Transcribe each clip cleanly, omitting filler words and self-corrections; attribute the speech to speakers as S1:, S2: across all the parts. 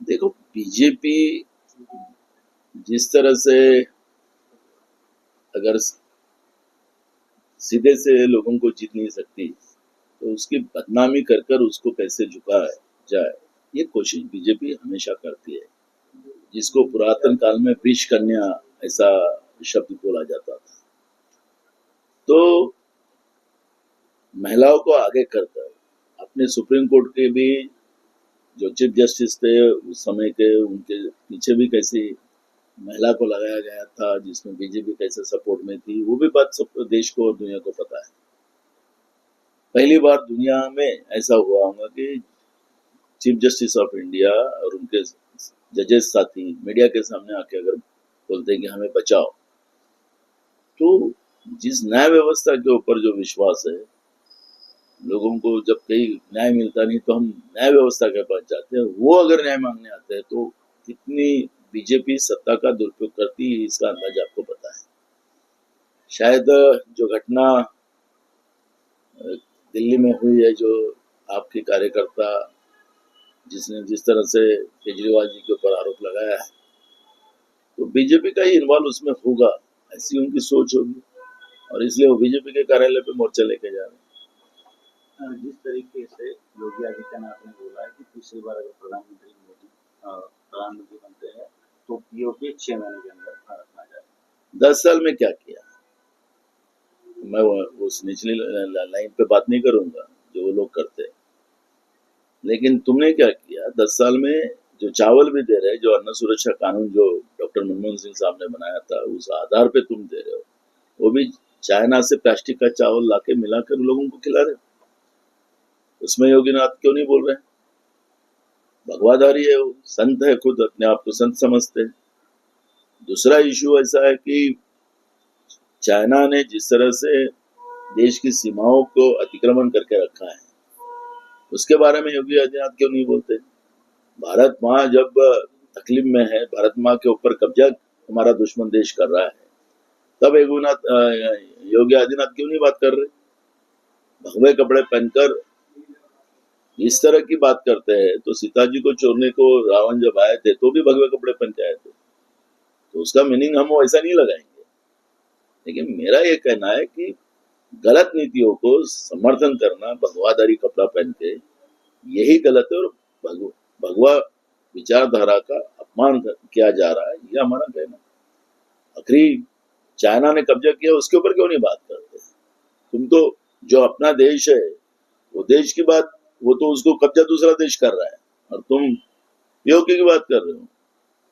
S1: देखो, बीजेपी जिस तरह से अगर सीधे से लोगों को जीत नहीं सकती तो उसकी बदनामी कर कर उसको कैसे झुकाया जाए, ये कोशिश बीजेपी हमेशा करती है, जिसको पुरातन काल में विष कन्या ऐसा शब्द बोला जाता था। तो महिलाओं को आगे करकर अपने सुप्रीम कोर्ट के भी जो चीफ जस्टिस थे उस समय के, उनके पीछे भी कैसी महिला को लगाया गया था, जिसमें बीजेपी कैसे सपोर्ट में थी, वो भी बात सब देश को और दुनिया को पता है। पहली बार दुनिया में ऐसा हुआ होगा कि चीफ जस्टिस ऑफ इंडिया और उनके जजेस साथी मीडिया के सामने आके अगर बोलते हैं कि हमें बचाओ, तो जिस न्याय व्यवस्था के ऊपर जो विश्वास है लोगों को, जब कहीं न्याय मिलता नहीं तो हम न्याय व्यवस्था के पास जाते हैं, वो अगर न्याय मांगने आते हैं तो कितनी बीजेपी सत्ता का दुरुपयोग करती है, इसका अंदाजा आपको पता है। शायद जो घटना दिल्ली में हुई है, जो आपके कार्यकर्ता जिसने जिस तरह से केजरीवाल जी के ऊपर आरोप लगाया है, तो बीजेपी का ही इन्वॉल्व उसमें होगा, ऐसी उनकी सोच होगी और इसलिए वो बीजेपी के कार्यालय पे मोर्चा लेके जा रहे हैं।
S2: जिस तरीके से योगी आदित्यनाथ ने बोला है कि तीसरी बार अगर प्रधानमंत्री बनते हैं तो पीओके 6 महीने के अंदर रखना जाए।
S1: 10 साल में क्या किया, मैं उस निचली लाइन पे बात नहीं करूंगा जो वो लोग करते, लेकिन तुमने क्या किया 10 साल में? जो चावल भी दे रहे, जो अन्न सुरक्षा कानून जो डॉक्टर मनमोहन सिंह साहब ने बनाया था, उस आधार पे तुम दे रहे हो, वो भी चाइना से प्लास्टिक का चावल लाके मिलाकर लोगों को खिला रहे हो। उसमें योगीनाथ क्यों नहीं बोल रहे? भगवाधारी है वो, संत है, खुद अपने आप को संत समझते हैं। दूसरा इशू ऐसा है कि चाइना ने जिस तरह से देश की सीमाओं को अतिक्रमण करके रखा है, उसके बारे में योगी आदित्यनाथ क्यों नहीं बोलते? भारत माँ जब तकलीफ में है, भारत माँ के ऊपर कब्जा हमारा दुश्मन देश कर रहा है, तब योगी आदित्यनाथ क्यों नहीं बात कर रहे? भगवे कपड़े पहनकर इस तरह की बात करते हैं, तो सीता जी को चोरने को रावण जब आए थे तो भी भगवे कपड़े पहन के आए थे, तो उसका मीनिंग हम वैसा नहीं लगाएंगे। लेकिन मेरा ये कहना है कि गलत नीतियों को समर्थन करना भगवाधारी कपड़ा पहन के, यही गलत है और भगवा विचारधारा का अपमान किया जा रहा है, ये हमारा कहना। आखिरी चाइना ने कब्जा किया, उसके ऊपर क्यों नहीं बात करते? तुम तो जो अपना देश है वो देश की बात, वो तो उसको कब्जा दूसरा देश कर रहा है और तुम पीओके की बात कर रहे हो।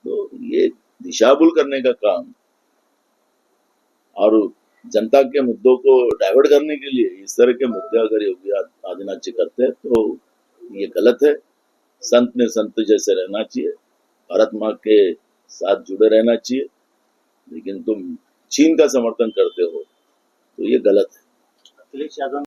S1: तो ये दिशाभूल करने का काम और जनता के मुद्दों को डाइवर्ट करने के लिए इस तरह के मुद्दे अगर योगी आदित्यनाथ जी करते हैं तो ये गलत है। संत ने संत जैसे रहना चाहिए, भारत माँ के साथ जुड़े रहना चाहिए, लेकिन तुम चीन का समर्थन करते हो तो ये गलत है।
S2: अखिलेश यादव